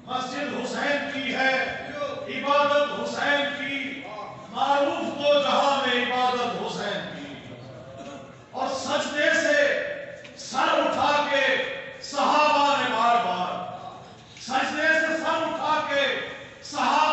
مسجد حسین کی ہے، عبادت حسین کی، معروف تو جہاں میں عبادت حسین کی۔ اور سجدے سے سر اٹھا کے صحابہ نے بار بار، سجدے سے سر اٹھا کے صحابہ